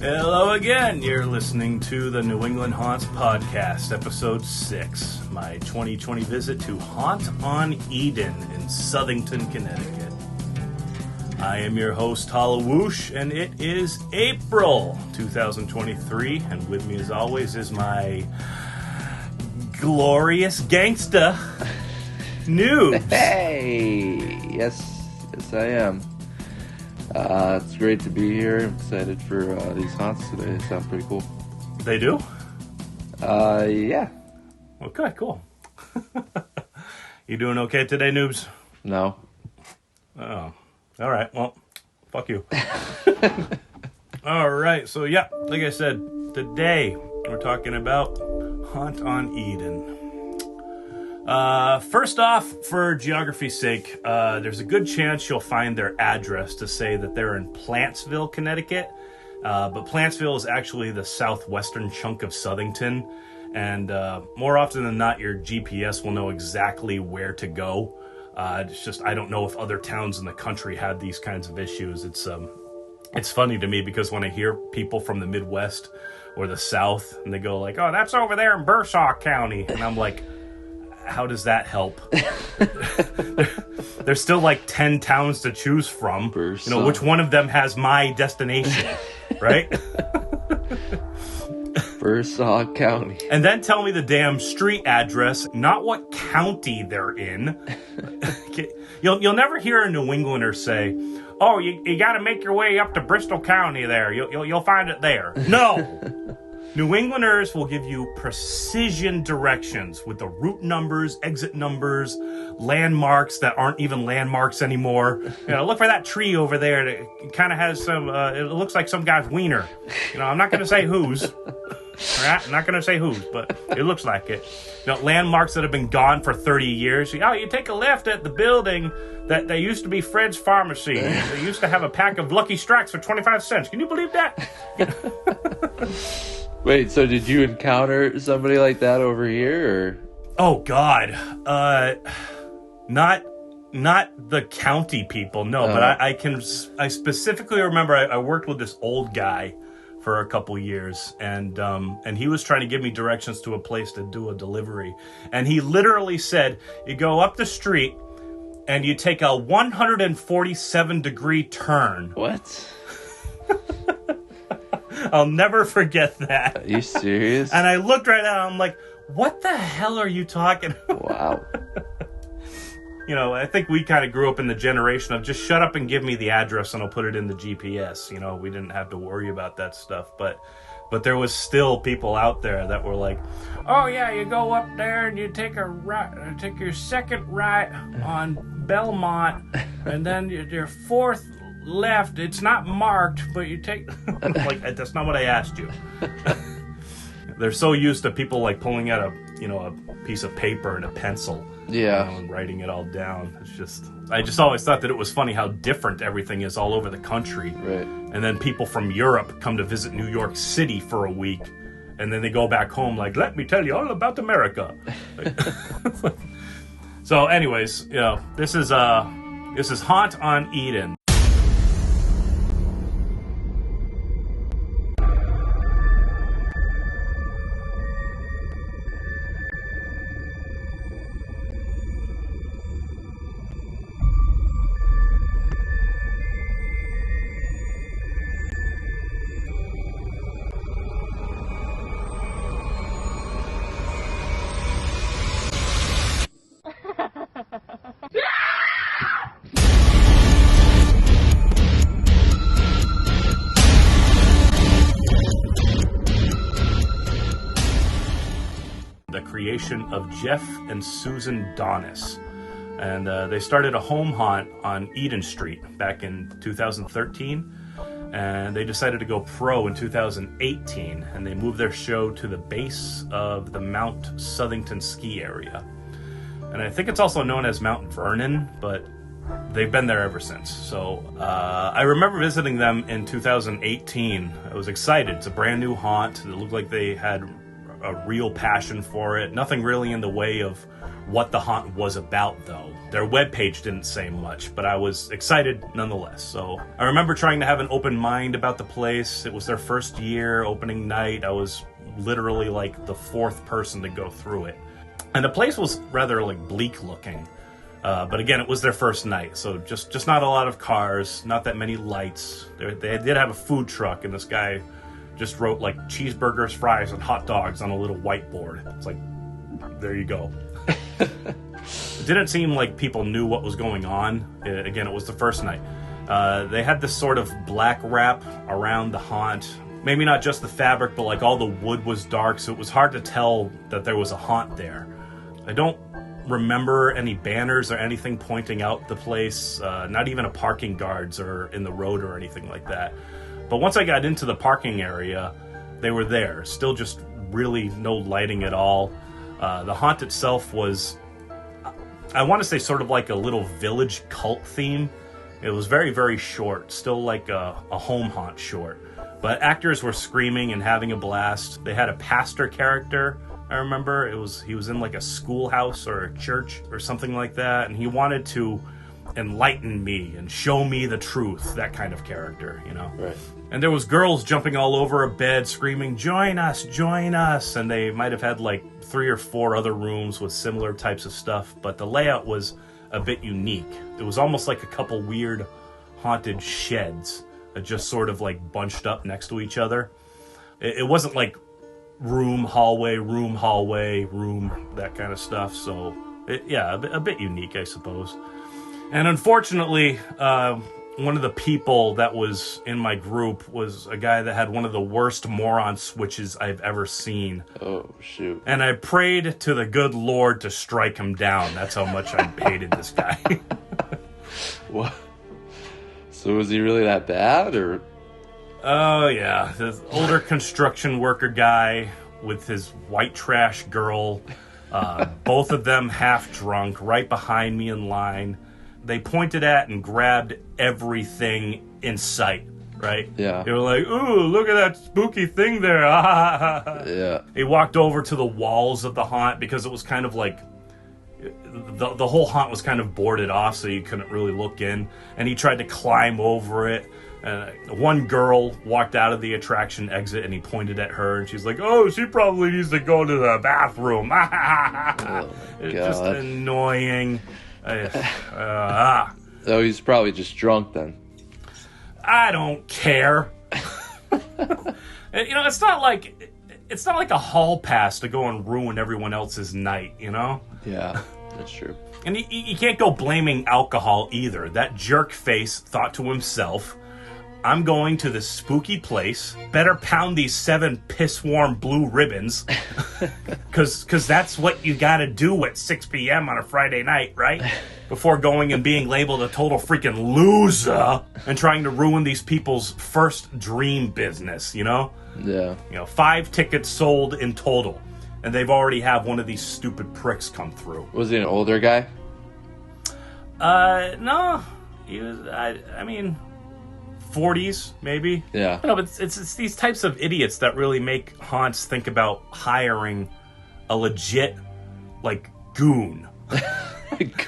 Hello again. You're listening to the New England Haunts Podcast, Episode 6, my 2020 visit to Haunt on Eden in Southington, Connecticut. I am your host, Hallowoosh, and it is April 2023, and with me as always is my glorious gangsta, Noobs. Hey! Yes I am. It's great to be here. I'm excited for these haunts today. They sound pretty cool. They do? Yeah. Okay, cool. You doing okay today, Noobs? No. Oh. All right, well, fuck you. All right, so yeah, like I said, today we're talking about Haunt on Eden. First off, for geography's sake, there's a good chance you'll find their address to say that they're in Plantsville, Connecticut. But Plantsville is actually the southwestern chunk of Southington. And more often than not, your GPS will know exactly where to go. It's just, I don't know if other towns in the country have these kinds of issues. It's funny to me because when I hear people from the Midwest or the South, and they go like, oh, that's over there in Bursaw County. And I'm like, how does that help? There's still like 10 towns to choose from. Bursaw. You know, which one of them has my destination, right? Bursaw County. And then tell me the damn street address, not what county they're in. You'll never hear a New Englander say, oh, you got to make your way up to Bristol County there. You'll find it there. No. New Englanders will give you precision directions with the route numbers, exit numbers, landmarks that aren't even landmarks anymore. You know, look for that tree over there. It kind of has some, it looks like some guy's wiener. You know, I'm not going to say whose. All right? I'm not going to say whose, but it looks like it. You know, landmarks that have been gone for 30 years. Oh, you take a left at the building that used to be Fred's Pharmacy. They used to have a pack of Lucky Strikes for 25 cents. Can you believe that? Wait, so did you encounter somebody like that over here, or? Oh, God. Not the county people, no, but I specifically remember I worked with this old guy for a couple years, and he was trying to give me directions to a place to do a delivery. And he literally said, you go up the street, and you take a 147-degree turn. What? I'll never forget that. Are you serious? And I looked right at him, I'm like, what the hell are you talking about? Wow. You know, I think we kind of grew up in the generation of just shut up and give me the address and I'll put it in the GPS. You know, we didn't have to worry about that stuff. But there was still people out there that were like, oh, yeah, you go up there and you take a right, take your second right on Belmont, and then your fourth left. It's not marked, but you take... like, that's not what I asked you. They're so used to people like pulling out a piece of paper and a pencil, yeah, and writing it all down. I just always thought that it was funny how different everything is all over the country. Right. And then people from Europe come to visit New York City for a week, and then they go back home like, let me tell you all about America. So, anyways, you know, this is Haunt on Eden. Creation of Jeff and Susan Donis, and they started a home haunt on Eden Street back in 2013, and they decided to go pro in 2018, and they moved their show to the base of the Mount Southington Ski Area, and I think it's also known as Mount Vernon, but they've been there ever since. So I remember visiting them in 2018. I was excited. It's a brand new haunt. It looked like they had a real passion for it. Nothing really in the way of what the haunt was about, though. Their webpage didn't say much, but I was excited nonetheless. So I remember trying to have an open mind about the place. It was their first year, opening night. I was literally like the fourth person to go through it. And the place was rather like bleak looking. But again, it was their first night, so just not a lot of cars, not that many lights. They did have a food truck, and this guy just wrote like cheeseburgers, fries, and hot dogs on a little whiteboard. It's like, there you go. It didn't seem like people knew what was going on. Again, it was the first night. They had this sort of black wrap around the haunt. Maybe not just the fabric, but like all the wood was dark, so it was hard to tell that there was a haunt there. I don't remember any banners or anything pointing out the place, not even a parking guards or in the road or anything like that. But once I got into the parking area, they were there. Still just really no lighting at all. The haunt itself was, I want to say, sort of like a little village cult theme. It was very, very short, still like a home haunt short. But actors were screaming and having a blast. They had a pastor character, I remember. He was in like a schoolhouse or a church or something like that, and he wanted to enlighten me and show me the truth, that kind of character, you know? Right. And there was girls jumping all over a bed screaming, join us, and they might have had like 3 or 4 other rooms with similar types of stuff, but the layout was a bit unique. It was almost like a couple weird haunted sheds that just sort of like bunched up next to each other. It wasn't like room, hallway, that kind of stuff. So, a bit unique, I suppose. And unfortunately, one of the people that was in my group was a guy that had one of the worst moron switches I've ever seen. Oh, shoot. And I prayed to the good Lord to strike him down. That's how much I hated this guy. What? So was he really that bad, or? Oh, yeah. This older construction worker guy with his white trash girl. Both of them half drunk, right behind me in line. They pointed at and grabbed everything in sight, right? Yeah. They were like, ooh, look at that spooky thing there. Yeah. He walked over to the walls of the haunt because it was kind of like, the whole haunt was kind of boarded off, so you couldn't really look in. And he tried to climb over it. One girl walked out of the attraction exit, and he pointed at her, and she's like, oh, she probably needs to go to the bathroom. It's just annoying. Oh, he's probably just drunk then. I don't care. You know, it's not like a hall pass to go and ruin everyone else's night, you know? Yeah, that's true. And you can't go blaming alcohol either. That jerk face thought to himself, I'm going to this spooky place, better pound these 7 piss-warm blue ribbons, because that's what you gotta do at 6 p.m. on a Friday night, right? Before going and being labeled a total freaking loser and trying to ruin these people's first dream business, you know? Yeah. You know, 5 tickets sold in total, and they've already have one of these stupid pricks come through. Was he an older guy? No. He was, I mean, 40s, maybe. Yeah. No, but it's these types of idiots that really make haunts think about hiring a legit, like, goon.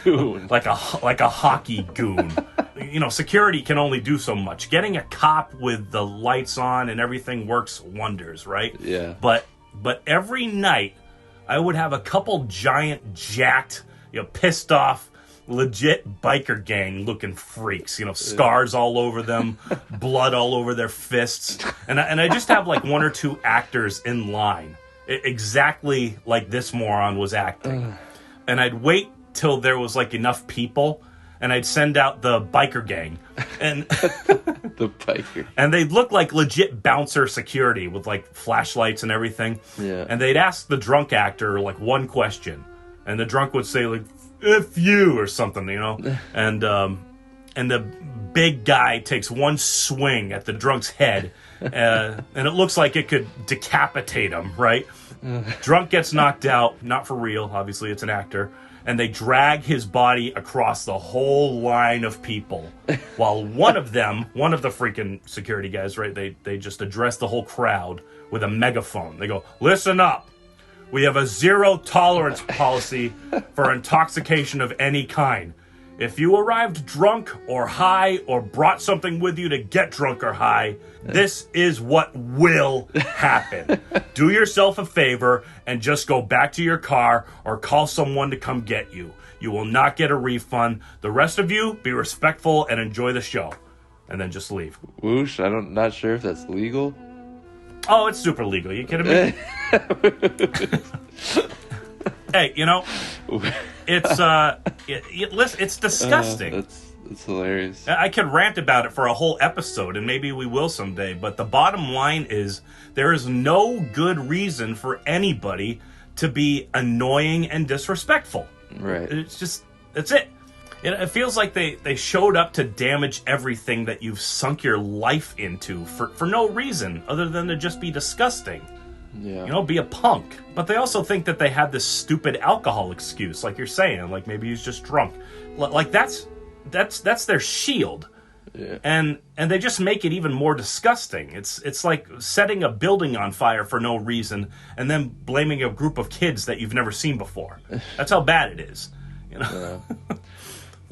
Goon. like a hockey goon. You know, security can only do so much. Getting a cop with the lights on and everything works wonders, right? Yeah. But every night, I would have a couple giant, jacked, you know, pissed off, legit biker gang looking freaks, you know, scars all over them, blood all over their fists. And I just have like 1 or 2 actors in line, exactly like this moron was acting. And I'd wait till there was like enough people, and I'd send out the biker gang. And the biker. And they'd look like legit bouncer security with like flashlights and everything. Yeah. And they'd ask the drunk actor like one question, and the drunk would say like, F you, or something, you know? And the big guy takes one swing at the drunk's head, and it looks like it could decapitate him, right? Drunk gets knocked out, not for real, obviously it's an actor, and they drag his body across the whole line of people, while one of the freaking security guys, right, they just address the whole crowd with a megaphone. They go, listen up. We have a zero tolerance policy for intoxication of any kind. If you arrived drunk or high or brought something with you to get drunk or high, this is what will happen. Do yourself a favor and just go back to your car or call someone to come get you. You will not get a refund. The rest of you, be respectful and enjoy the show. And then just leave. Whoosh, not sure if that's legal. Oh, it's super legal. You kidding me? Hey, you know, it's listen, it's disgusting. That's hilarious. I could rant about it for a whole episode, and maybe we will someday. But the bottom line is, there is no good reason for anybody to be annoying and disrespectful. Right. That's it. It feels like they showed up to damage everything that you've sunk your life into for no reason other than to just be disgusting. Yeah. You know, be a punk. But they also think that they have this stupid alcohol excuse, like you're saying, like maybe he's just drunk. Like that's their shield. Yeah. And they just make it even more disgusting. It's like setting a building on fire for no reason and then blaming a group of kids that you've never seen before. That's how bad it is. You know. Yeah.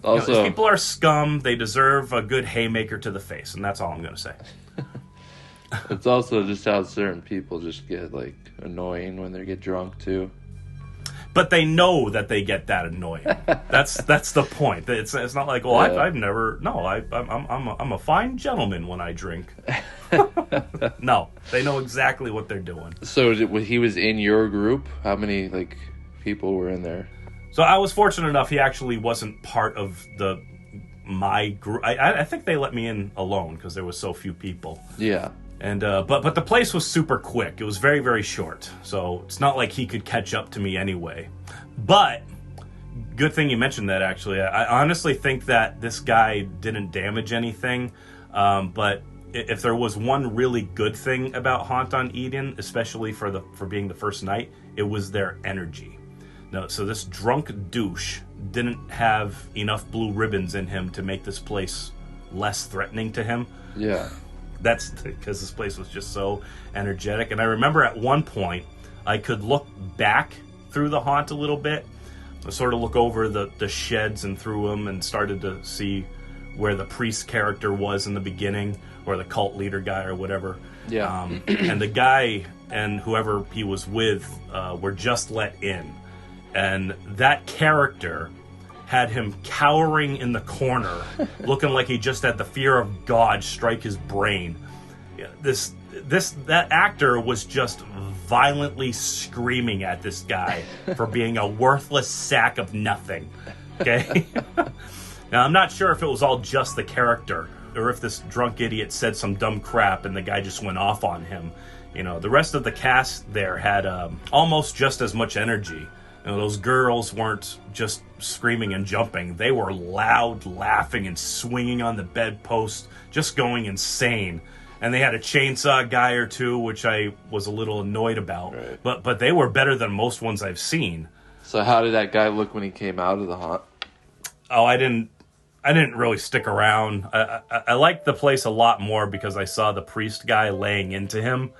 Also, these people are scum. They deserve a good haymaker to the face, and that's all I'm going to say. It's also just how certain people just get, like, annoying when they get drunk, too. But they know that they get that annoying. That's the point. It's not like, well, Yeah. I've never... No, I'm a fine gentleman when I drink. No, they know exactly what they're doing. So he was in your group? How many, like, people were in there? So I was fortunate enough he actually wasn't part of my group. I think they let me in alone because there was so few people. Yeah. And but the place was super quick. It was very, very short. So it's not like he could catch up to me anyway. But good thing you mentioned that, actually. I honestly think that this guy didn't damage anything. But if there was one really good thing about Haunt on Eden, especially for being the first night, it was their energy. No, so this drunk douche didn't have enough blue ribbons in him to make this place less threatening to him. Yeah. That's because this place was just so energetic. And I remember at one point, I could look back through the haunt a little bit, sort of look over the sheds and through them, and started to see where the priest character was in the beginning, or the cult leader guy or whatever. Yeah. And the guy and whoever he was with were just let in. And that character had him cowering in the corner, looking like he just had the fear of God strike his brain. That actor was just violently screaming at this guy for being a worthless sack of nothing. Okay? Now, I'm not sure if it was all just the character, or if this drunk idiot said some dumb crap and the guy just went off on him. You know, the rest of the cast there had almost just as much energy. You know, those girls weren't just screaming and jumping. They were loud, laughing, and swinging on the bedpost, just going insane. And they had a chainsaw guy or two, which I was a little annoyed about. Right. But they were better than most ones I've seen. So how did that guy look when he came out of the haunt? Oh, I didn't really stick around. I liked the place a lot more because I saw the priest guy laying into him.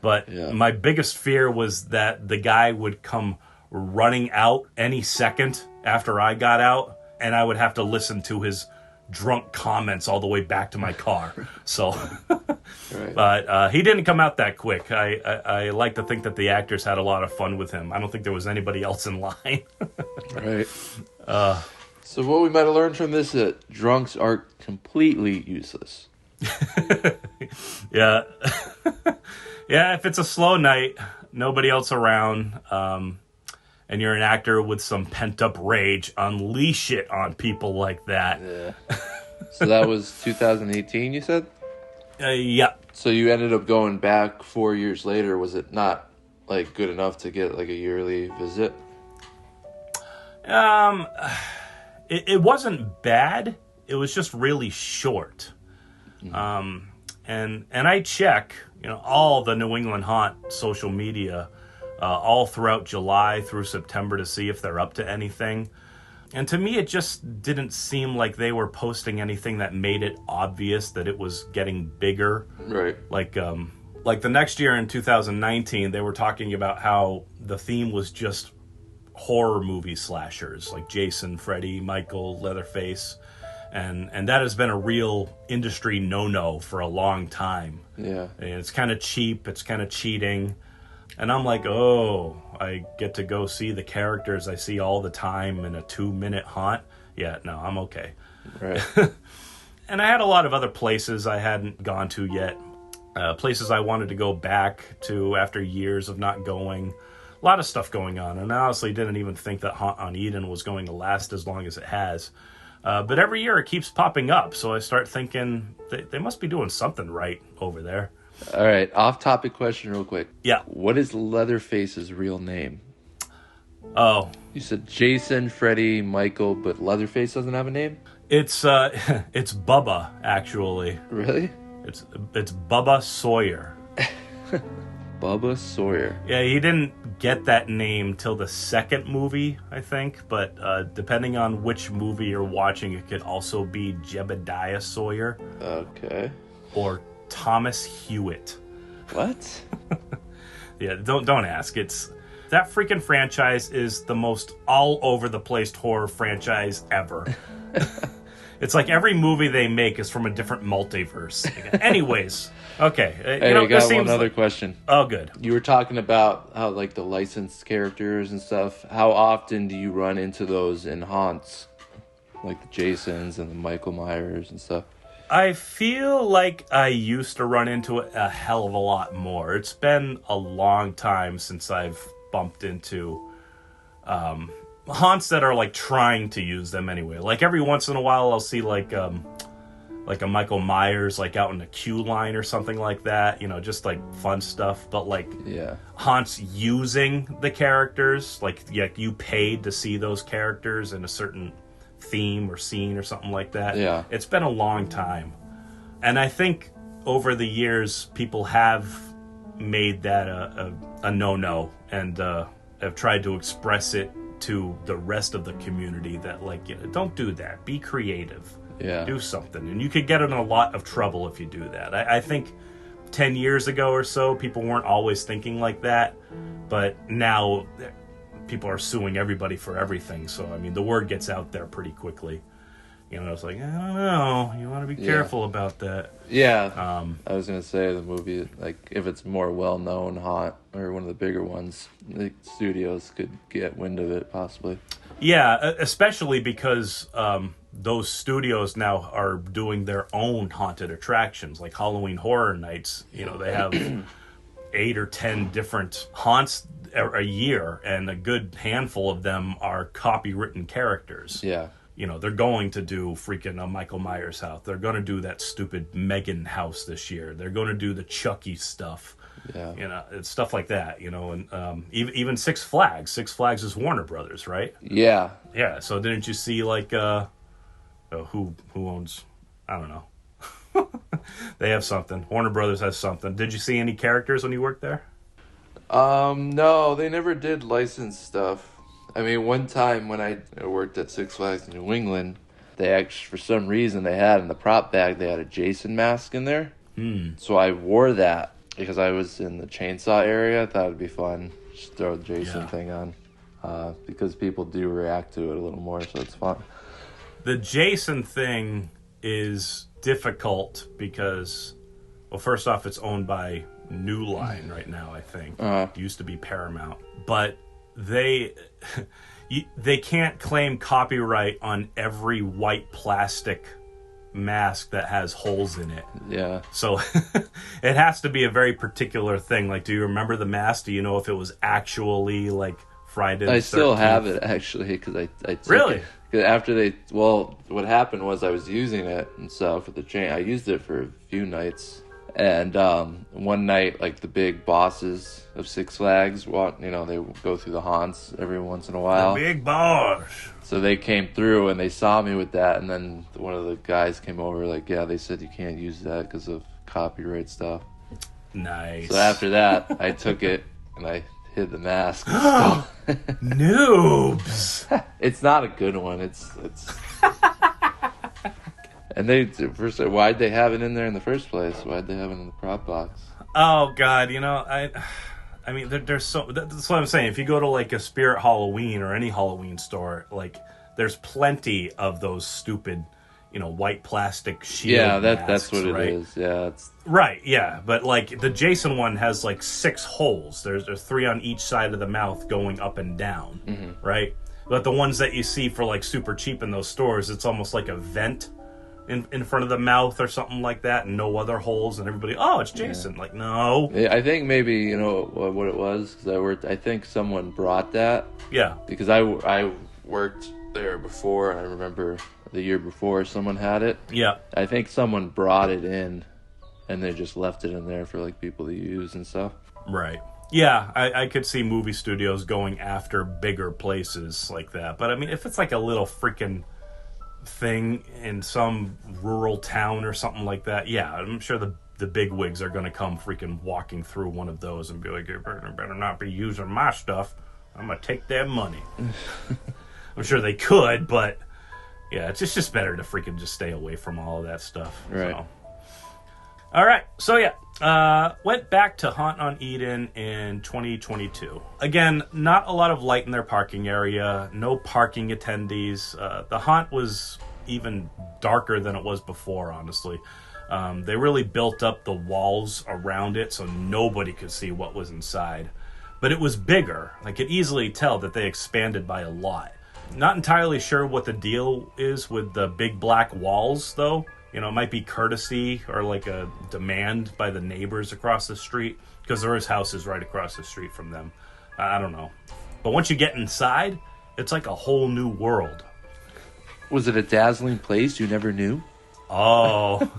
But Yeah. My biggest fear was that the guy would come running out any second after I got out, and I would have to listen to his drunk comments all the way back to my car. So, Right. but he didn't come out that quick. I like to think that the actors had a lot of fun with him. I don't think there was anybody else in line. Right. So what we might have learned from this is that drunks are completely useless. Yeah. Yeah, if it's a slow night, nobody else around, and you're an actor with some pent-up rage, unleash it on people like that. Yeah. So that was 2018, you said? Yeah. So you ended up going back 4 years later. Was it not, like, good enough to get, like, a yearly visit? It wasn't bad. It was just really short. And I check, all the New England Haunt social media all throughout July through September to see if they're up to anything. And to me, it just didn't seem like they were posting anything that made it obvious that it was getting bigger. Right. Like Like the next year in 2019, they were talking about how the theme was just horror movie slashers, like Jason, Freddy, Michael, Leatherface. And that has been a real industry no-no for a long time. Yeah. And it's kind of cheap. It's kind of cheating. And I'm like, oh, I get to go see the characters I see all the time in a 2-minute haunt. Yeah, no, I'm okay. Right. And I had a lot of other places I hadn't gone to yet. Places I wanted to go back to after years of not going. A lot of stuff going on. And I honestly didn't even think that Haunt on Eden was going to last as long as it has. But every year it keeps popping up. So I start thinking they must be doing something right over there. All right, off-topic question real quick. Yeah. What is Leatherface's real name? Oh. You said Jason, Freddy, Michael, but Leatherface doesn't have a name? It's it's Bubba, actually. Really? It's Bubba Sawyer. Bubba Sawyer. Yeah, he didn't get that name till the second movie, I think. But depending on which movie you're watching, it could also be Jebediah Sawyer. Okay. Or Thomas Hewitt. What? Yeah, don't ask. That freaking franchise is the most all over the place horror franchise ever. It's like every movie they make is from a different multiverse. Anyways, okay. Hey, I got one other question. Oh, good. You were talking about how, like, the licensed characters and stuff. How often do you run into those in haunts? Like the Jasons and the Michael Myers and stuff. I feel like I used to run into it a hell of a lot more. It's been a long time since I've bumped into haunts that are like trying to use them anyway. Like every once in a while I'll see like a Michael Myers like out in the queue line or something like that, just like fun stuff. But like haunts using the characters, like you paid to see those characters in a certain theme or scene or something like that. Yeah. It's been a long time. And I think over the years people have made that a no-no and have tried to express it to the rest of the community that don't do that. Be creative. Yeah. Do something. And you could get in a lot of trouble if you do that. I think 10 years ago or so, people weren't always thinking like that. But now people are suing everybody for everything. So, I mean, the word gets out there pretty quickly. It's like, I don't know. You want to be careful about that. Yeah. I was going to say the movie, like, if it's more well-known haunt or one of the bigger ones, the studios could get wind of it, possibly. Yeah, especially because those studios now are doing their own haunted attractions, like Halloween Horror Nights. They have 8 or 10 different haunts a year, and a good handful of them are copywritten characters. Yeah. They're going to do freaking a Michael Myers house. They're going to do that stupid Megan house this year. They're going to do the Chucky stuff. Yeah. It's stuff like that, and even Six Flags. Six Flags is Warner Brothers, right? Yeah. Yeah, so didn't you see, like, who owns, I don't know. They have something. Warner Brothers has something. Did you see any characters when you worked there? No, they never did licensed stuff. I mean, one time when I worked at Six Flags in New England, they actually, for some reason, they had in the prop bag, they had a Jason mask in there. So I wore that because I was in the chainsaw area. I thought it'd be fun. Just throw the Jason thing on. Because people do react to it a little more, so it's fun. The Jason thing is difficult because, well, first off, it's owned by New Line right now, I think. It used to be Paramount. But they can't claim copyright on every white plastic mask that has holes in it. Yeah. So it has to be a very particular thing. Like, do you remember the mask? Do you know if it was actually like Friday the 13th? I still have it, actually, because I took really? it. 'Cause after what happened was I was using it, and so for the chain, I used it for a few nights. And one night, like, the big bosses of Six Flags, they go through the haunts every once in a while. The big boss. So they came through and they saw me with that, and then one of the guys came over, like, yeah, they said you can't use that because of copyright stuff. Nice. So after that, I took it and I hid the mask. Noobs. It's not a good one. It's. And why'd they have it in there in the first place? Why'd they have it in the prop box? Oh God, I mean, there's so. That's what I'm saying. If you go to like a Spirit Halloween or any Halloween store, like there's plenty of those stupid, white plastic shield Yeah, masks, that's what right? it is. Yeah, it's Right, yeah, but like the Jason one has like 6 holes. There's 3 on each side of the mouth going up and down, right? But the ones that you see for like super cheap in those stores, it's almost like a vent in front of the mouth or something like that, and no other holes, and everybody, oh, it's Jason. Like, no. Yeah, I think maybe you know what it was because I think someone brought that. Yeah. Because I worked there before, and I remember the year before someone had it. Yeah. I think someone brought it in, and they just left it in there for like people to use and stuff. Right. Yeah, I could see movie studios going after bigger places like that. But I mean, if it's like a little freaking thing in some rural town or something like that, yeah, I'm sure the big wigs are going to come freaking walking through one of those and be like, you better not be using my stuff. I'm going to take that money. I'm sure they could, but yeah, it's just better to freaking just stay away from all of that stuff. Right. So. All right, so yeah, went back to Haunt on Eden in 2022. Again, not a lot of light in their parking area, no parking attendees. The haunt was even darker than it was before, honestly. They really built up the walls around it so nobody could see what was inside. But it was bigger. I could easily tell that they expanded by a lot. Not entirely sure what the deal is with the big black walls, though. It might be courtesy or like a demand by the neighbors across the street, because there is houses right across the street from them. I don't know. But once you get inside, it's like a whole new world. Was it a dazzling place you never knew? Oh.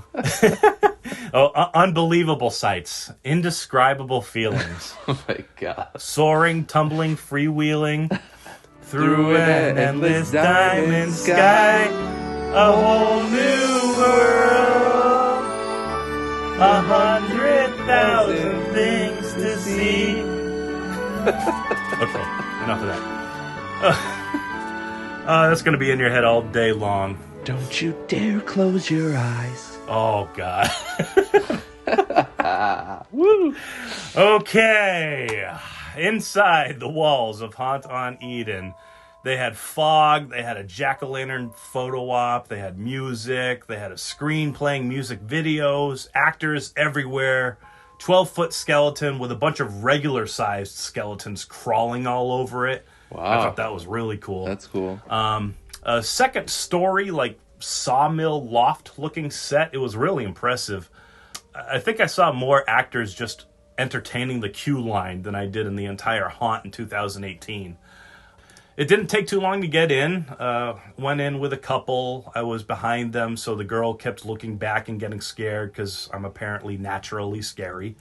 Unbelievable sights. Indescribable feelings. Oh my God. Soaring, tumbling, freewheeling through an endless diamond sky. A whole new world, 100,000 things to see. Okay, enough of that. That's going to be in your head all day long. Don't you dare close your eyes. Oh, God. Woo. Okay, inside the walls of Haunt on Eden, they had fog, they had a jack-o'-lantern photo op, they had music, they had a screen playing music videos, actors everywhere, 12-foot skeleton with a bunch of regular-sized skeletons crawling all over it. Wow. I thought that was really cool. That's cool. A second story, like sawmill loft-looking set. It was really impressive. I think I saw more actors just entertaining the queue line than I did in the entire Haunt in 2018. It didn't take too long to get in. Went in with a couple. I was behind them, so the girl kept looking back and getting scared because I'm apparently naturally scary.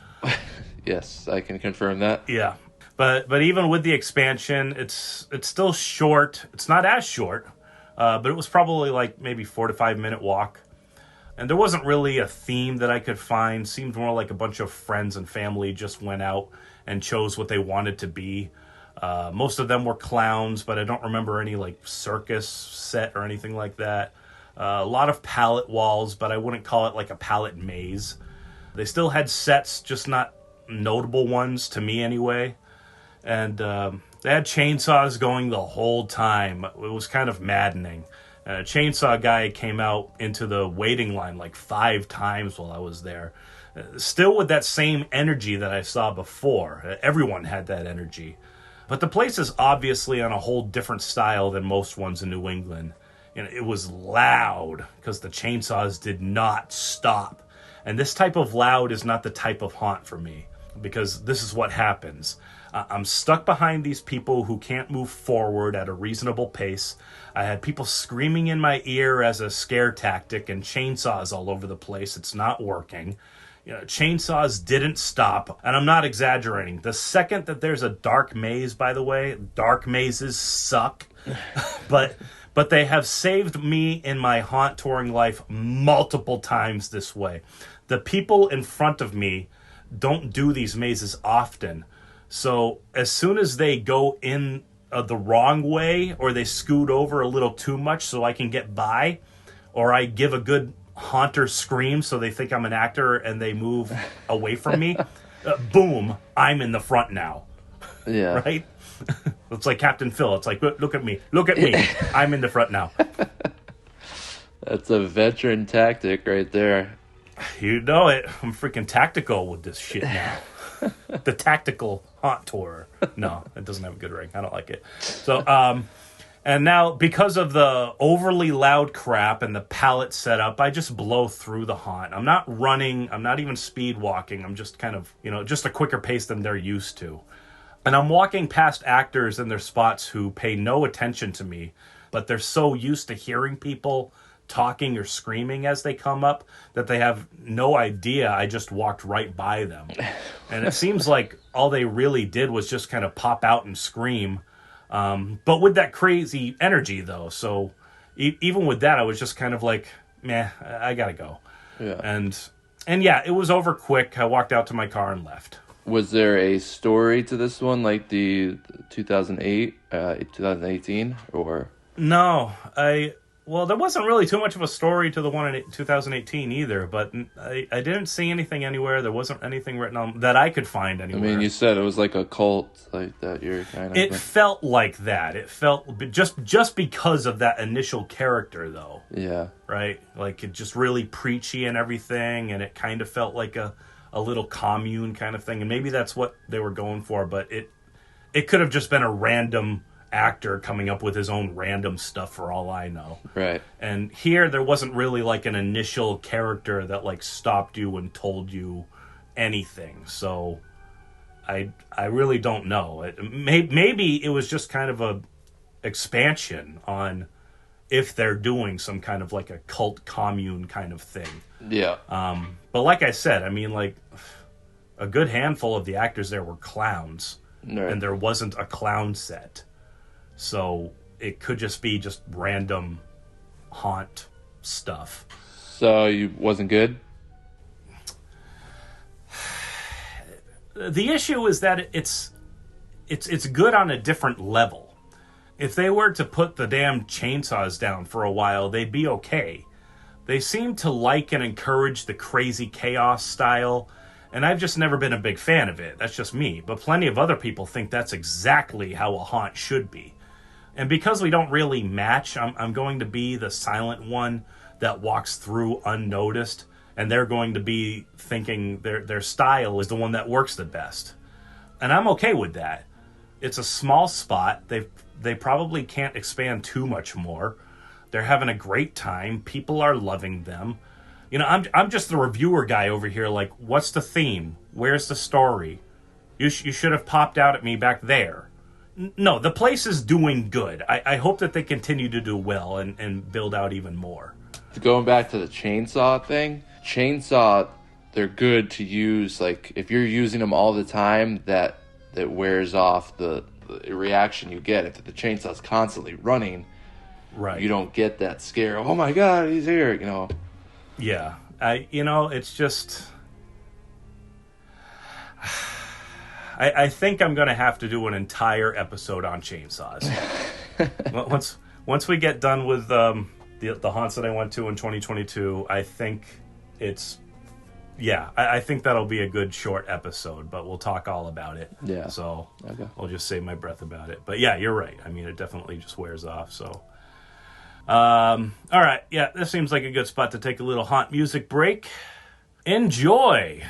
Yes, I can confirm that. Yeah. But even with the expansion, it's still short. It's not as short, but it was probably like maybe 4 to 5 minute walk. And there wasn't really a theme that I could find. Seemed more like a bunch of friends and family just went out and chose what they wanted to be. Most of them were clowns, but I don't remember any like circus set or anything like that. A lot of pallet walls, but I wouldn't call it like a pallet maze. They still had sets, just not notable ones to me anyway. And they had chainsaws going the whole time. It was kind of maddening. A chainsaw guy came out into the waiting line like 5 times while I was there. Still with that same energy that I saw before. Everyone had that energy. But the place is obviously on a whole different style than most ones in New England. It was loud because the chainsaws did not stop. And this type of loud is not the type of haunt for me, because this is what happens. I'm stuck behind these people who can't move forward at a reasonable pace. I had people screaming in my ear as a scare tactic and chainsaws all over the place. It's not working. Chainsaws didn't stop, and I'm not exaggerating. The second that there's a dark maze, by the way, dark mazes suck, but they have saved me in my haunt touring life multiple times this way. The people in front of me don't do these mazes often, so as soon as they go in the wrong way, or they scoot over a little too much so I can get by, or I give a good haunter scream so they think I'm an actor and they move away from me, boom, I'm in the front now. Yeah. Right? It's like Captain Phil. It's like, look at me. Look at me. I'm in the front now. That's a veteran tactic right there. You know it. I'm freaking tactical with this shit now. The tactical haunt tour. No, it doesn't have a good ring. I don't like it. So, and now because of the overly loud crap and the pallet setup, I just blow through the haunt. I'm not running. I'm not even speed walking. I'm just kind of, just a quicker pace than they're used to. And I'm walking past actors in their spots who pay no attention to me, but they're so used to hearing people talking or screaming as they come up that they have no idea I just walked right by them. And it seems like all they really did was just kind of pop out and scream, but with that crazy energy, though. So even with that, I was just kind of like, meh, I gotta go. Yeah. And yeah, it was over quick. I walked out to my car and left. Was there a story to this one, like the 2018, or? No, well, there wasn't really too much of a story to the one in 2018 either, but I didn't see anything anywhere. There wasn't anything written on that I could find anywhere. I mean, you said it was like a cult, like that. You're kind of. It felt like that. It felt just because of that initial character, though. Yeah. Right. Like it just really preachy and everything, and it kind of felt like a little commune kind of thing, and maybe that's what they were going for. But it could have just been a random actor coming up with his own random stuff for all I know. Right. And here there wasn't really like an initial character that like stopped you and told you anything. So I really don't know. Maybe it was just kind of a expansion on if they're doing some kind of like a cult commune kind of thing. Yeah. But like I said, I mean, like a good handful of the actors there were clowns, right. And there wasn't a clown set. So it could just be just random haunt stuff. So you wasn't good? The issue is that it's good on a different level. If they were to put the damn chainsaws down for a while, they'd be okay. They seem to like and encourage the crazy chaos style, and I've just never been a big fan of it. That's just me. But plenty of other people think that's exactly how a haunt should be. And because we don't really match, I'm going to be the silent one that walks through unnoticed, and they're going to be thinking their style is the one that works the best. And I'm okay with that. It's a small spot. They probably can't expand too much more. They're having a great time. People are loving them. I'm just the reviewer guy over here, like, what's the theme? Where's the story? You should have popped out at me back there. No, the place is doing good. I hope that they continue to do well and build out even more. Going back to the chainsaw thing, they're good to use, like, if you're using them all the time, that wears off the reaction you get. If the chainsaw's constantly running, right, you don't get that scare. Oh my God, he's here, Yeah, it's just... I think I'm going to have to do an entire episode on chainsaws. Once we get done with the haunts that I went to in 2022, I think I think that'll be a good short episode, but we'll talk all about it. Yeah. So okay. I'll just save my breath about it. But yeah, you're right. I mean, it definitely just wears off. So, all right. Yeah, this seems like a good spot to take a little haunt music break. Enjoy.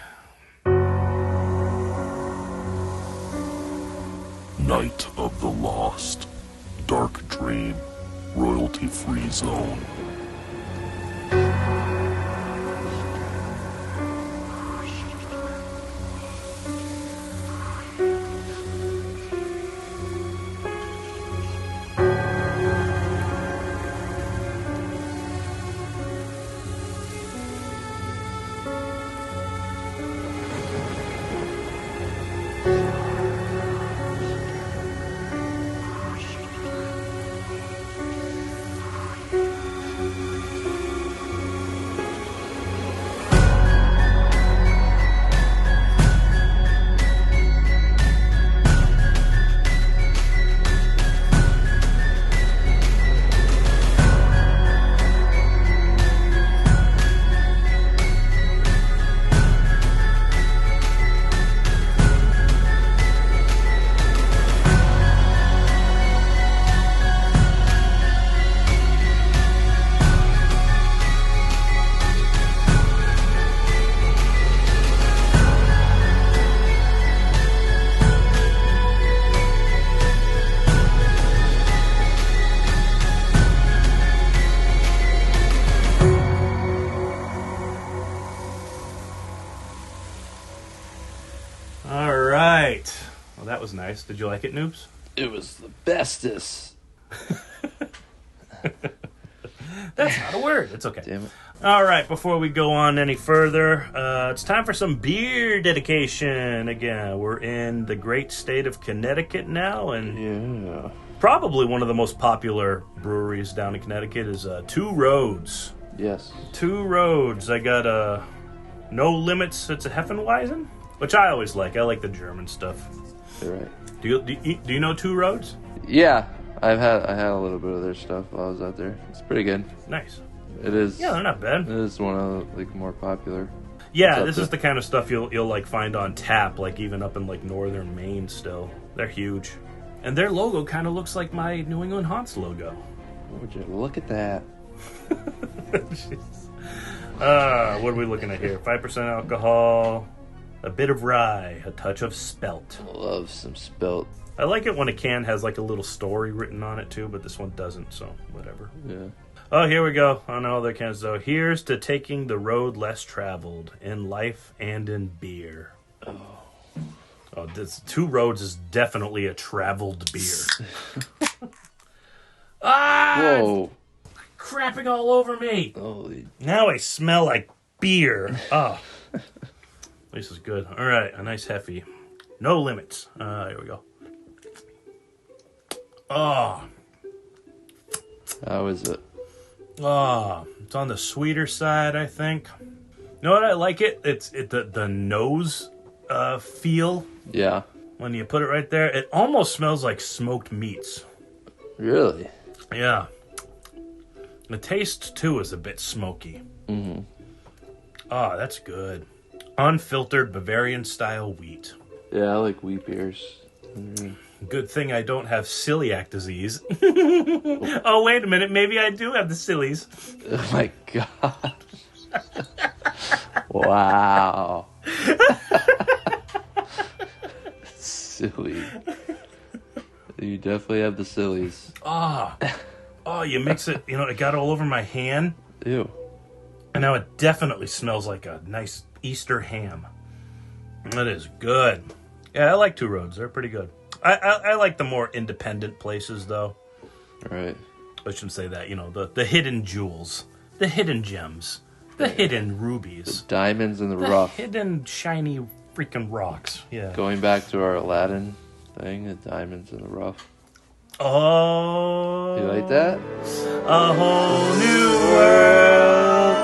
Night of the Lost, Dark Dream, Royalty-Free Zone. That was nice. Did you like it, Noobs? It was the bestest. That's not a word. It's okay. Damn it. All right, before we go on any further, it's time for some beer dedication. Again, we're in the great state of Connecticut now, and Yeah. probably one of the most popular breweries down in Connecticut is Two Roads. Yes. Two Roads. I got No Limits. It's a Hefewiezen, which I always like. I like the German stuff. You're right. Do you know Two Roads? Yeah. I had a little bit of their stuff while I was out there. It's pretty good. Nice. It is. Yeah, they're not bad. It is one of the more popular. Yeah, this is the kind of stuff you'll like find on tap, like even up in like northern Maine still. They're huge. And their logo kind of looks like my New England Haunts logo. Would you look at that? What are we looking at here? 5% alcohol, a bit of rye, a touch of spelt. Love some spelt. I like it when a can has like a little story written on it too, but this one doesn't, so whatever. Yeah. Oh, here we go. On all other cans though. Here's to taking the road less traveled in life and in beer. Oh, this Two Roads is definitely a traveled beer. Whoa. Crapping all over me. Holy. Now I smell like beer. Oh. This is good. All right, a nice Heffy. No Limits. Here we go. Oh. How is it? Oh, it's on the sweeter side, I think. You know what I like it? It's the nose feel. Yeah. When you put it right there, it almost smells like smoked meats. Really? Yeah. The taste, too, is a bit smoky. Mm-hmm. Oh, that's good. Unfiltered Bavarian-style wheat. Yeah, I like wheat beers. Good thing I don't have celiac disease. Oh, wait a minute. Maybe I do have the sillies. Oh, my God. Wow. Silly. You definitely have the sillies. Oh, you mix it, it got all over my hand. Ew. And now it definitely smells like a nice Easter ham. That is good. Yeah, I like Two Roads. They're pretty good. I like the more independent places, though. Right. I shouldn't say that. The hidden jewels. The hidden gems. The hidden rubies. The diamonds in the The rough. hidden shiny freaking rocks. Yeah. Going back to our Aladdin thing, the diamonds in the rough. Oh. You like that? A whole new world.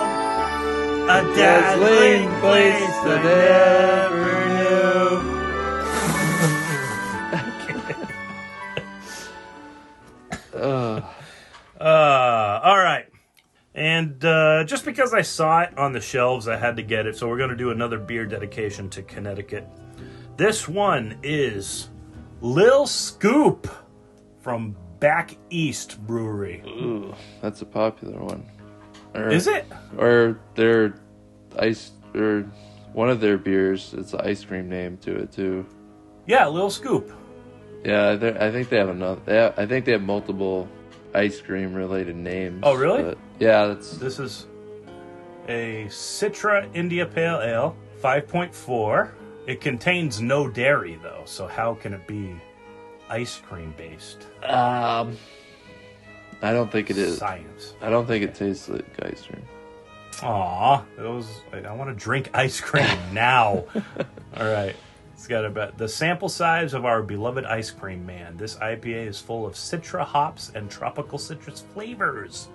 A dazzling place I never knew. All right. And just because I saw it on the shelves, I had to get it. So we're going to do another beer dedication to Connecticut. This one is Lil Scoop from Back East Brewery. Ooh, that's a popular one. Is it? Or their ice, or one of their beers, it's an ice cream name to it too. Yeah, Lil Scoop. Yeah, I think they have another. I think they have multiple ice cream related names. Oh, really? But yeah, that's. This is a Citra India Pale Ale, 5.4. It contains no dairy, though, so how can it be ice cream based? I don't think it is. Science. I don't think it tastes like ice cream. Aw, I want to drink ice cream now. All right. It's got about the sample size of our beloved ice cream man. This IPA is full of Citra hops and tropical citrus flavors.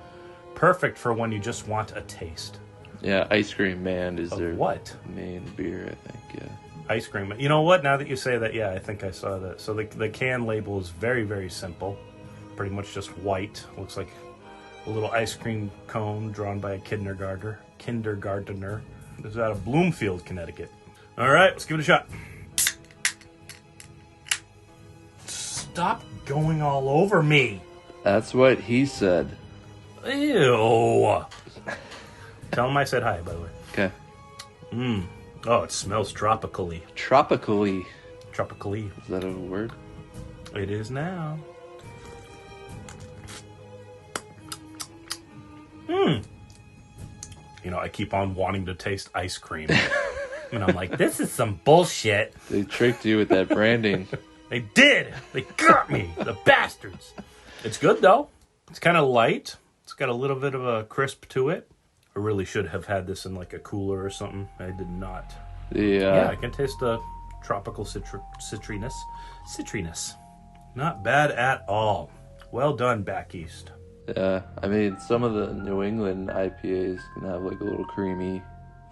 Perfect for when you just want a taste. Yeah, Ice Cream Man is Of their what? main beer, I think, yeah. Ice cream. You know what? Now that you say that, yeah, I think I saw that. So the can label is very, very simple. Pretty much just white. Looks like a little ice cream cone drawn by a kindergartner. This is out of Bloomfield, Connecticut. All right, let's give it a shot. Stop going all over me. That's what he said. Ew. Tell him I said hi, by the way. Okay. Oh, it smells tropically. Tropically. Tropically. Is that a word? It is now. I keep on wanting to taste ice cream. And I'm like, this is some bullshit. They tricked you with that branding. They did. They got me. The bastards. It's good, though. It's kind of light. It's got a little bit of a crisp to it. I really should have had this in like a cooler or something. I did not. Yeah, I can taste the tropical citriness. Not bad at all. Well done, back east. Yeah, I mean, some of the New England IPAs can have like a little creamy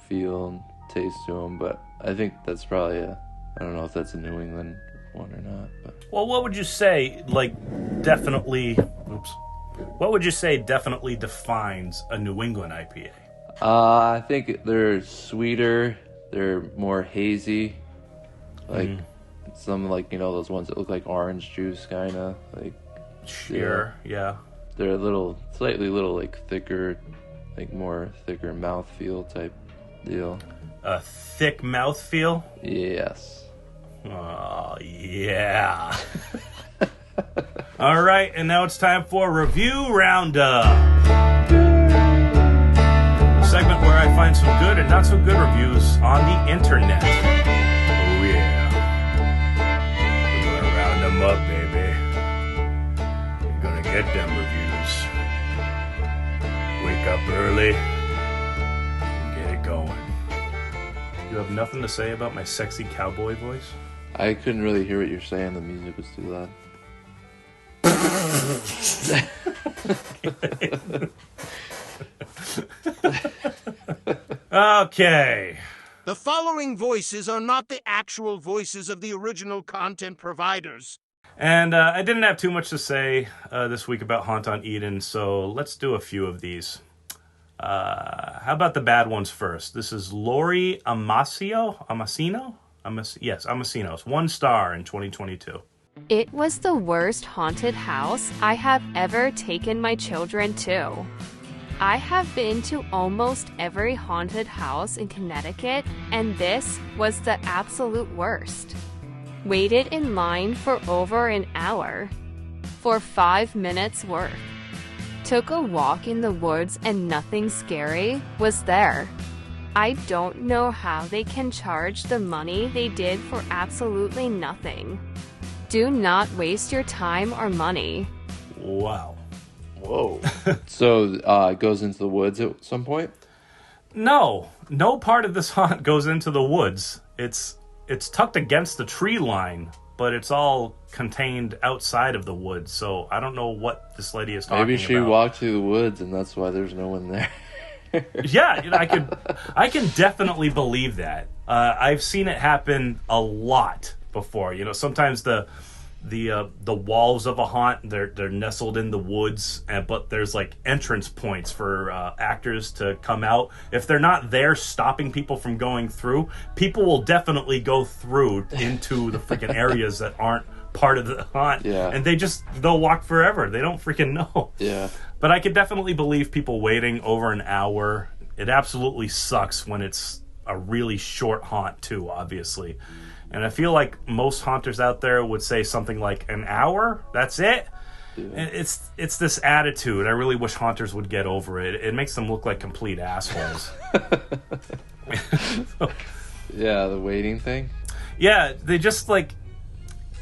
feel and taste to them, but I think that's probably I don't know if that's a New England one or not. But. Well, what would you say, definitely defines a New England IPA? I think they're sweeter, they're more hazy, some those ones that look like orange juice, kind of Sure, yeah. They're slightly thicker, more thicker mouthfeel type deal. A thick mouthfeel? Yes. Oh, yeah. All right, and now it's time for Review Roundup. A segment where I find some good and not so good reviews on the internet. Oh, yeah. We're gonna round them up, baby. We're gonna get them reviews. Wake up early and get it going. You have nothing to say about my sexy cowboy voice? I couldn't really hear what you're saying. The music was too loud. Okay. The following voices are not the actual voices of the original content providers. And I didn't have too much to say this week about Haunt on Eden, so let's do a few of these. How about the bad ones first? This is Lori Amasino? Yes, Amasino's 1 star in 2022. It was the worst haunted house I have ever taken my children to. I have been to almost every haunted house in Connecticut, and this was the absolute worst. Waited in line for over an hour for 5 minutes worth. Took a walk in the woods and nothing scary was there. I don't know how they can charge the money they did for absolutely nothing. Do not waste your time or money. Wow. Whoa. So it goes into the woods at some point? No part of this haunt goes into the woods. It's tucked against the tree line, but it's all contained outside of the woods. So I don't know what this lady is talking about. Maybe she walked through the woods and that's why there's no one there. Yeah, I can definitely believe that. I've seen it happen a lot before. Sometimes the walls of a haunt, they're nestled in the woods, but there's entrance points for actors to come out. If they're not there stopping people from going through, people will definitely go through into the freaking areas that aren't part of the haunt. Yeah. And they'll walk forever. They don't freaking know. Yeah. But I could definitely believe people waiting over an hour. It absolutely sucks when it's a really short haunt too, obviously. And I feel like most haunters out there would say something like an hour, that's it. Yeah. It's this attitude. I really wish haunters would get over it. It makes them look like complete assholes. Yeah, the waiting thing. Yeah, they just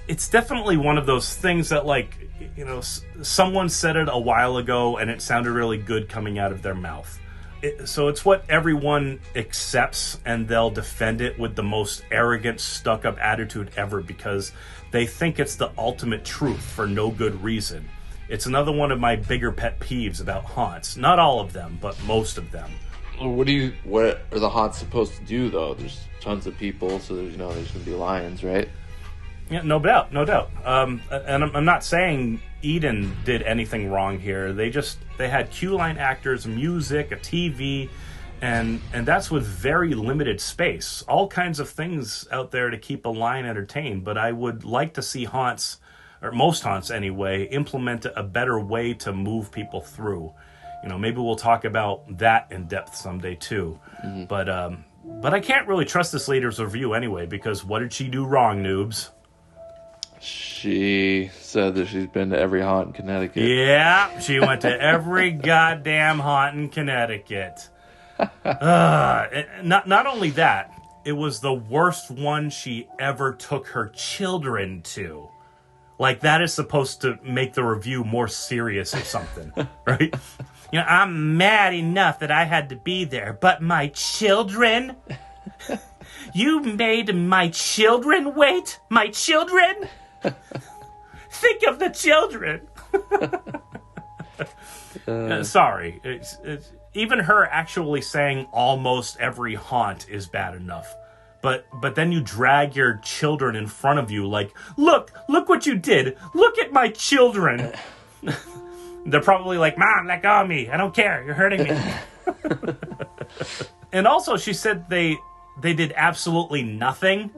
it's definitely one of those things that someone said it a while ago and it sounded really good coming out of their mouth. So it's what everyone accepts, and they'll defend it with the most arrogant, stuck-up attitude ever because they think it's the ultimate truth for no good reason. It's another one of my bigger pet peeves about haunts. Not all of them, but most of them. What are the haunts supposed to do, though? There's tons of people, so there's going to be lions, right? Yeah, no doubt. And I'm not saying Eden did anything wrong here. They had queue line actors, music, a TV, and that's with very limited space. All kinds of things out there to keep a line entertained. But I would like to see haunts, or most haunts anyway, implement a better way to move people through. Maybe we'll talk about that in depth someday too. Mm-hmm. But I can't really trust this lady's review anyway, because what did she do wrong, noobs? She said that she's been to every haunt in Connecticut. Yeah, she went to every goddamn haunt in Connecticut. Not only that, it was the worst one she ever took her children to. Like, that is supposed to make the review more serious or something, right? You know, I'm mad enough that I had to be there, but my children? You made my children wait? My children? Think of the children. Sorry. It's, even her actually saying almost every haunt is bad enough. But then you drag your children in front of you like, look what you did. Look at my children. They're probably like, Mom, let go of me. I don't care. You're hurting me. And also she said they did absolutely nothing.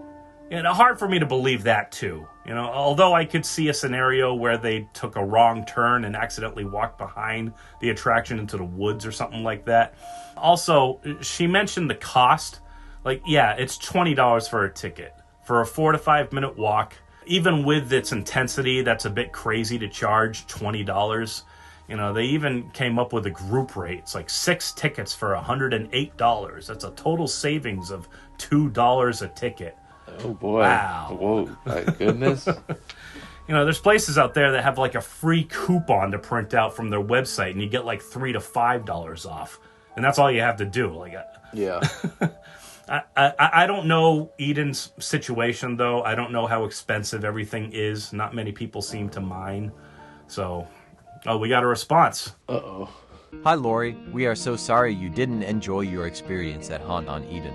And hard for me to believe that too. You know, although I could see a scenario where they took a wrong turn and accidentally walked behind the attraction into the woods or something like that. Also, she mentioned the cost. Like, yeah, it's $20 for a ticket for a 4 to 5 minute walk. Even with its intensity, that's a bit crazy to charge $20. You know, they even came up with a group rate. It's like 6 tickets for $108. That's a total savings of $2 a ticket. Oh, boy. Wow. Whoa, my goodness. You know, there's places out there that have like a free coupon to print out from their website, and you get like $3 to $5 off. And that's all you have to do. Like, yeah. I don't know Eden's situation, though. I don't know how expensive everything is. Not many people seem to mind. So, we got a response. Uh-oh. Hi, Lori. We are so sorry you didn't enjoy your experience at Haunt on Eden.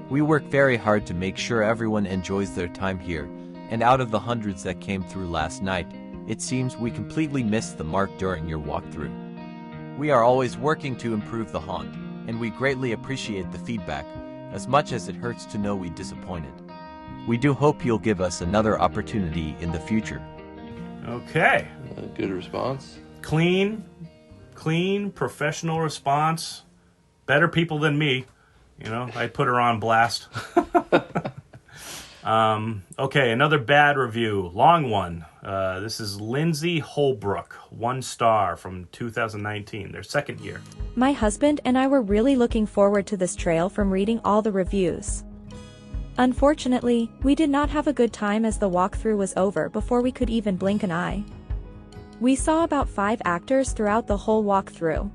We work very hard to make sure everyone enjoys their time here, and out of the hundreds that came through last night, it seems we completely missed the mark during your walkthrough. We are always working to improve the haunt, and we greatly appreciate the feedback, as much as it hurts to know we disappointed. We do hope you'll give us another opportunity in the future. Okay. Good response. Clean, professional response. Better people than me. You know, I put her on blast. Okay, another bad review. Long one. This is Lindsay Holbrook. 1 star from 2019, their second year. My husband and I were really looking forward to this trail from reading all the reviews. Unfortunately, we did not have a good time as the walkthrough was over before we could even blink an eye. We saw about 5 actors throughout the whole walkthrough.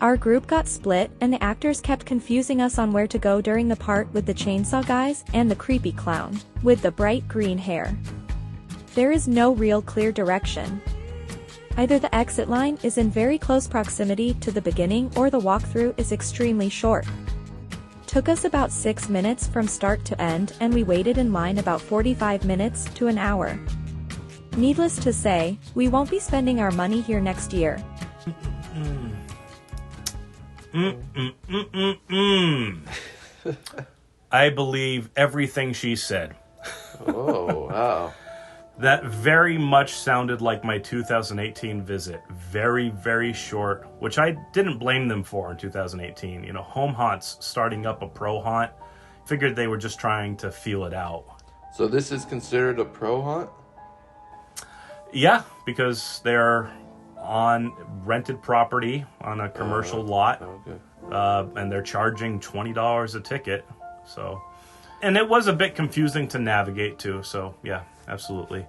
Our group got split and the actors kept confusing us on where to go during the part with the chainsaw guys and the creepy clown with the bright green hair. There is no real clear direction. Either the exit line is in very close proximity to the beginning or the walkthrough is extremely short. Took us about 6 minutes from start to end and we waited in line about 45 minutes to an hour. Needless to say, we won't be spending our money here next year. I believe everything she said. Oh, wow. That very much sounded like my 2018 visit. Very, very short, which I didn't blame them for in 2018. You know, home haunts starting up a pro haunt. Figured they were just trying to feel it out. So this is considered a pro haunt? Yeah, because they're on rented property on a commercial lot. Okay. And they're charging $20 a ticket. So, and it was a bit confusing to navigate too. So yeah, absolutely.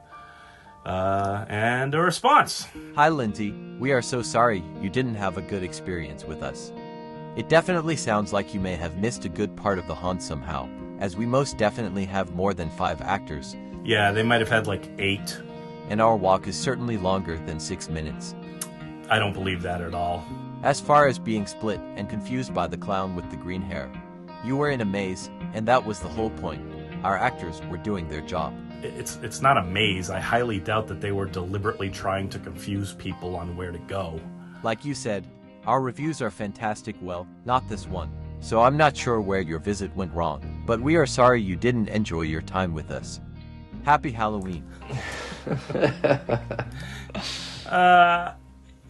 And a response. Hi, Lindsay. We are so sorry you didn't have a good experience with us. It definitely sounds like you may have missed a good part of the haunt somehow, as we most definitely have more than 5 actors. Yeah, they might have had like 8. And our walk is certainly longer than 6 minutes. I don't believe that at all. As far as being split and confused by the clown with the green hair, you were in a maze, and that was the whole point. Our actors were doing their job. It's not a maze. I highly doubt that they were deliberately trying to confuse people on where to go. Like you said, our reviews are fantastic, well, not this one. So I'm not sure where your visit went wrong, but we are sorry you didn't enjoy your time with us. Happy Halloween.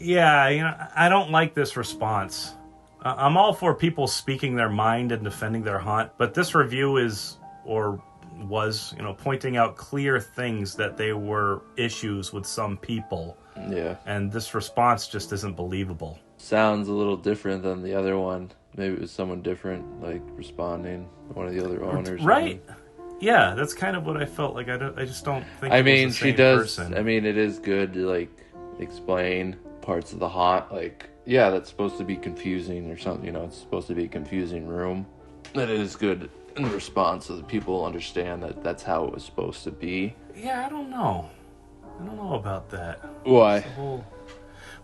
Yeah, you know, I don't like this response. I'm all for people speaking their mind and defending their haunt, but this review is, or was, you know, pointing out clear things that they were issues with some people. Yeah. And this response just isn't believable. sounds a little different than the other one. Maybe it was someone different, like responding, one of the other owners. Right. Yeah, that's kind of what I felt like. I just don't think. I it mean, was the she same does. person. I mean, it is good to like explain parts of the haunt. Like, yeah, that's supposed to be confusing or something. You know, it's supposed to be a confusing room. That it is good in response so that people understand that that's how it was supposed to be. Yeah, I don't know about that. Why?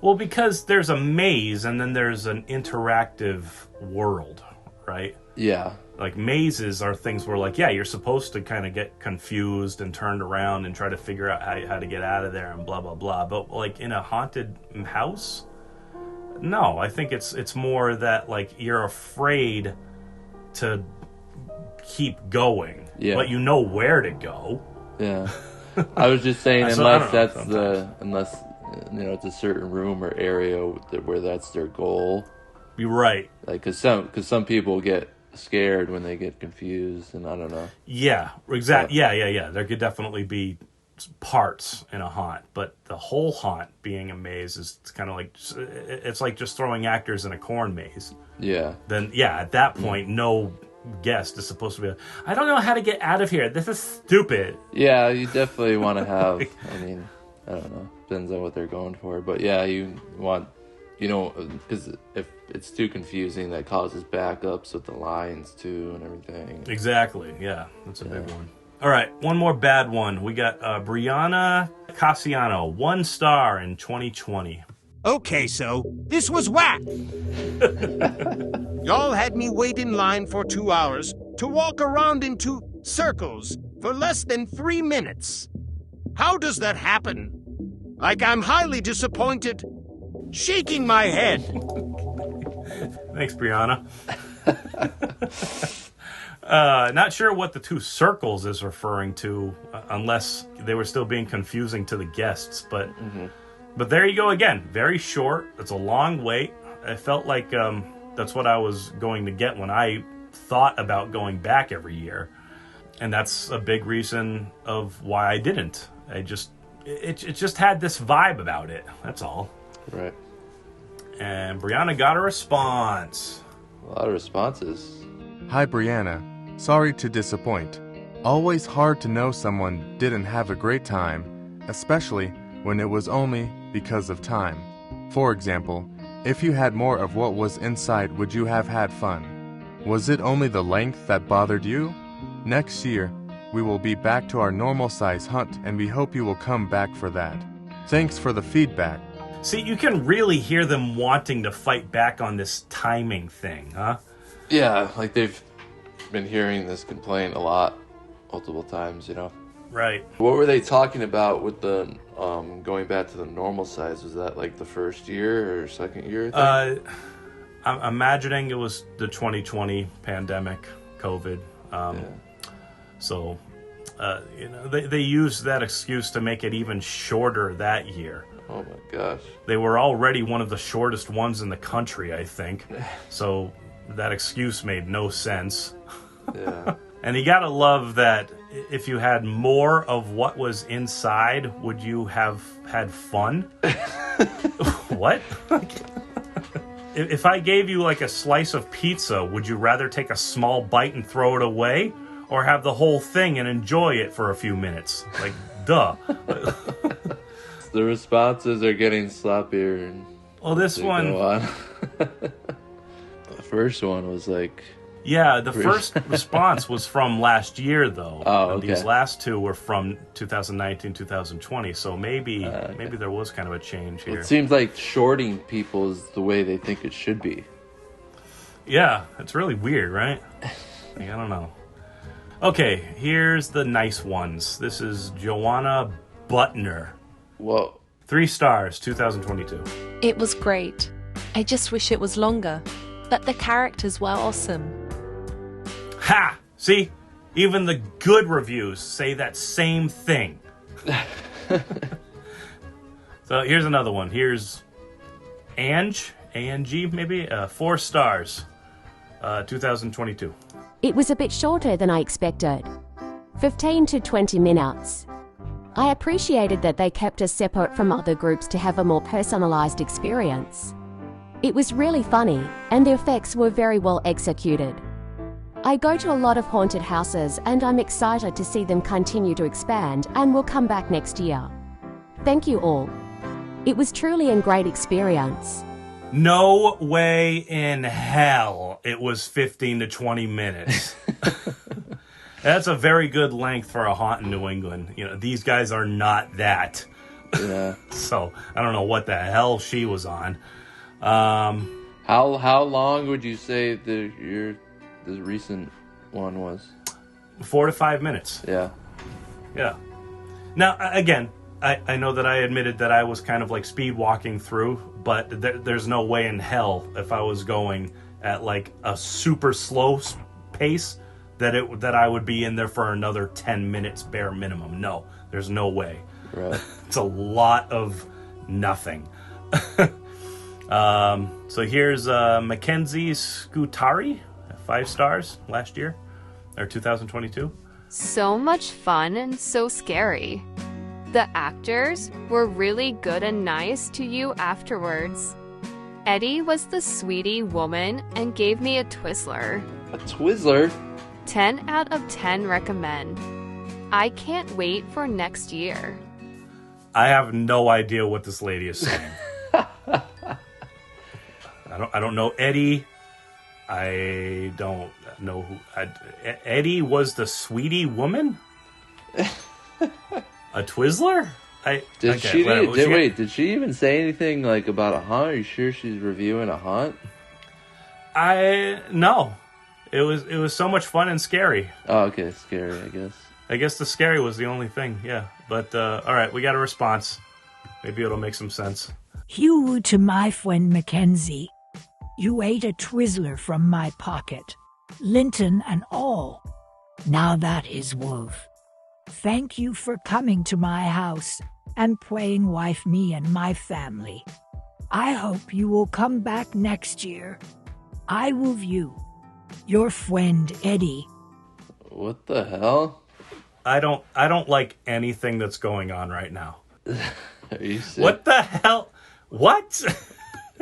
Well, because there's a maze and then there's an interactive world, right? Yeah. Like mazes are things where, like, yeah, you're supposed to kind of get confused and turned around and try to figure out how to get out of there and blah blah blah. But like in a haunted house, no, I think it's more that like you're afraid to keep going, but you know where to go. Yeah. I was just saying, unless you know, it's a certain room or area where that's their goal. You're right. Like, cause some people get scared when they get confused, and I don't know. Yeah, exactly. Yeah. There could definitely be parts in a haunt, but the whole haunt being a maze is kind of like, it's like just throwing actors in a corn maze. Yeah. Then, yeah, at that point, no guest is supposed to be, I don't know how to get out of here. This is stupid. Yeah, you definitely want to have, I mean, I don't know. Depends on what they're going for. But yeah, you want, you know, because if it's too confusing, that causes backups with the lines too and everything. Exactly. Yeah, that's a big one. All right, one more bad one. We got Brianna Cassiano, 1 star in 2020. Okay, so this was whack. Y'all had me wait in line for 2 hours to walk around in 2 circles for less than 3 minutes. How does that happen? Like, I'm highly disappointed. Shaking my head. Thanks, Brianna. Not sure what the 2 circles is referring to, unless they were still being confusing to the guests. But there you go again. Very short. It's a long wait. I felt like that's what I was going to get when I thought about going back every year. And that's a big reason of why I didn't. It just had this vibe about it. That's all. Right. And Brianna got a response. A lot of responses. Hi, Brianna. Sorry to disappoint. Always hard to know someone didn't have a great time, especially when it was only because of time. For example, if you had more of what was inside, would you have had fun? Was it only the length that bothered you? Next year, we will be back to our normal size hunt, and we hope you will come back for that. Thanks for the feedback. See, you can really hear them wanting to fight back on this timing thing, huh? Yeah, like they've been hearing this complaint a lot, multiple times, you know. Right. What were they talking about with the going back to the normal size? Was that like the first year or second year? I'm imagining it was the 2020 pandemic, COVID. So, you know, they used that excuse to make it even shorter that year. Oh my gosh. They were already one of the shortest ones in the country, I think. So that excuse made no sense. Yeah. And you gotta love that if you had more of what was inside, would you have had fun? What? If I gave you like a slice of pizza, would you rather take a small bite and throw it away? Or have the whole thing and enjoy it for a few minutes? Like, duh. The responses are getting sloppier. And well, this one... The first one was like... Yeah, the first response was from last year, though. Oh, okay. These last 2 were from 2019, 2020, so maybe there was kind of a change here. It seems like shorting people is the way they think it should be. Yeah, it's really weird, right? Like, I don't know. Okay, here's the nice ones. This is Joanna Butner. Whoa. 3 stars, 2022. It was great. I just wish it was longer. But the characters were awesome. Ha! See? Even the good reviews say that same thing. So here's another one. Here's Ange, A-N-G maybe? 4 stars, 2022. It was a bit shorter than I expected. 15 to 20 minutes. I appreciated that they kept us separate from other groups to have a more personalized experience. It was really funny, and the effects were very well executed. I go to a lot of haunted houses, and I'm excited to see them continue to expand and will come back next year. Thank you all. It was truly a great experience. No way in hell it was 15 to 20 minutes. That's a very good length for a haunt in New England. You know, these guys are not that. Yeah. So, I don't know what the hell she was on. How long would you say the recent one was? 4 to 5 minutes. Yeah. Yeah. Now, again, I know that I admitted that I was kind of like speed walking through, but there's no way in hell if I was going at like a super slow pace that I would be in there for another 10 minutes bare minimum. No, there's no way. Right. It's a lot of nothing. So here's Mackenzie Scutari, 5 stars last year, or 2022. So much fun and so scary. The actors were really good and nice to you afterwards. Eddie was the sweetie woman and gave me a Twizzler. A Twizzler? 10 out of 10 recommend. I can't wait for next year. I have no idea what this lady is saying. I don't know Eddie. I don't know who. Eddie was the sweetie woman? A Twizzler? Did she even say anything like about a haunt? Are you sure she's reviewing a haunt? No. It was so much fun and scary. Oh, okay, scary, I guess. I guess the scary was the only thing, yeah. But, all right, we got a response. Maybe it'll make some sense. Hew to my friend Mackenzie. You ate a Twizzler from my pocket, Linton and all. Now that is worth. Thank you for coming to my house and praying wife me and my family. I hope you will come back next year. I love you. Your friend Eddie. What the hell? I don't like anything that's going on right now. Are you sick? What the hell? What?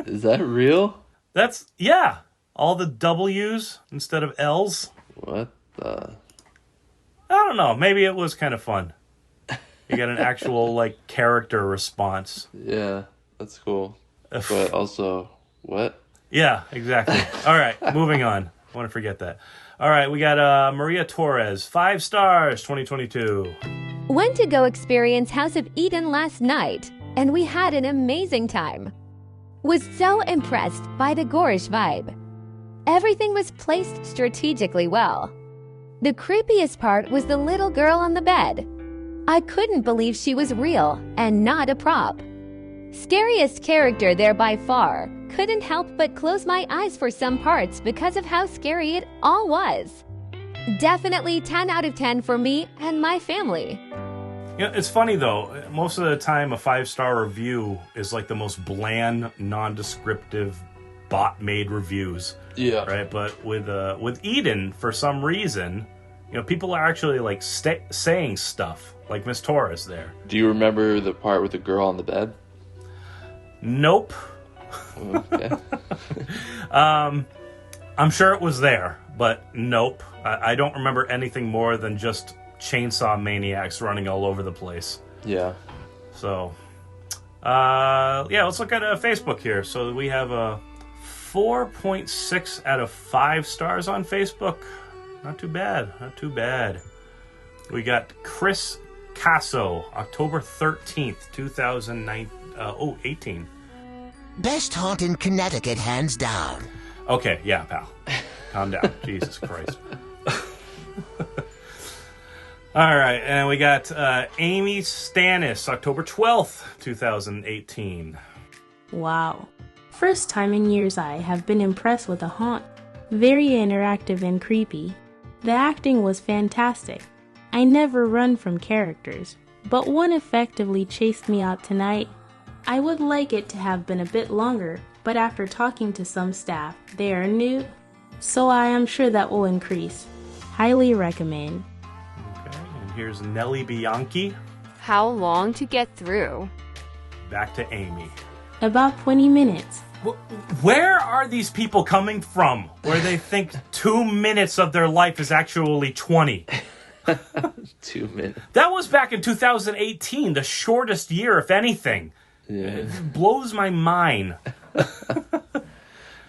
Is that real? Yeah. All the W's instead of L's. What the? I don't know. Maybe it was kind of fun. You got an actual, like, character response. Yeah, that's cool. But also, what? Yeah, exactly. All right, moving on. I want to forget that. All right, we got Maria Torres, 5 stars, 2022. Went to go experience House of Eden last night, and we had an amazing time. Was so impressed by the Gorish vibe. Everything was placed strategically well. The creepiest part was the little girl on the bed. I couldn't believe she was real and not a prop. Scariest character there by far. Couldn't help but close my eyes for some parts because of how scary it all was. Definitely 10 out of 10 for me and my family. You know, it's funny though. Most of the time, a 5-star review is like the most bland, non-descriptive, bot-made reviews. Yeah. Right. But with Eden, for some reason, you know, people are actually like saying stuff, like Miss Torres there. Do you remember the part with the girl on the bed? Nope. Okay. I'm sure it was there, but nope. I don't remember anything more than just chainsaw maniacs running all over the place. Yeah. So, yeah, let's look at Facebook here. So we have a 4.6 out of 5 stars on Facebook. Not too bad. Not too bad. We got Chris Casso, October 13th, 2018. Best haunt in Connecticut, hands down. Okay, yeah, pal. Calm down. Jesus Christ. All right, and we got Amy Stannis, October 12th, 2018. Wow. First time in years I have been impressed with a haunt. Very interactive and creepy. The acting was fantastic. I never run from characters, but one effectively chased me out tonight. I would like it to have been a bit longer, but after talking to some staff, they are new, so I am sure that will increase. Highly recommend. Okay, and here's Nellie Bianchi. How long to get through? Back to Amy. About 20 minutes. Where are these people coming from where they think 2 minutes of their life is actually 20? 2 minutes. That was back in 2018, the shortest year, if anything. Yeah. It blows my mind.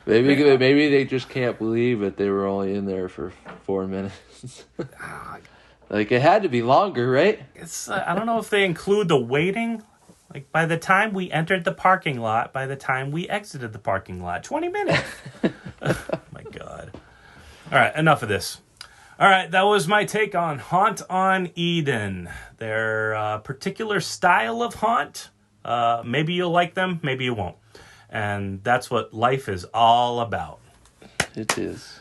Maybe they just can't believe that they were only in there for 4 minutes. Like, it had to be longer, right? I don't know if they include the waiting. Like, by the time we entered the parking lot, by the time we exited the parking lot, 20 minutes. Oh, my God. All right, enough of this. All right, that was my take on Haunt on Eden. Their particular style of haunt. Maybe you'll like them, maybe you won't. And that's what life is all about. It is.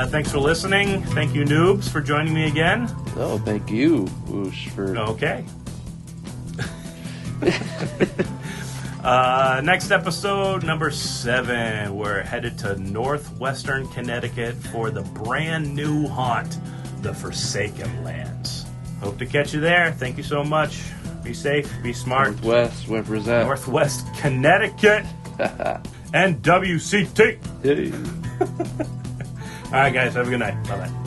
Thanks for listening. Thank you, noobs, for joining me again. Oh, thank you, Whoosh, for... Okay. Next episode, number 7. We're headed to northwestern Connecticut for the brand new haunt, the Forsaken Lands. Hope to catch you there. Thank you so much. Be safe. Be smart. Northwest represent. Northwest Connecticut. And WCT. Hey. All right, guys. Have a good night. Bye-bye.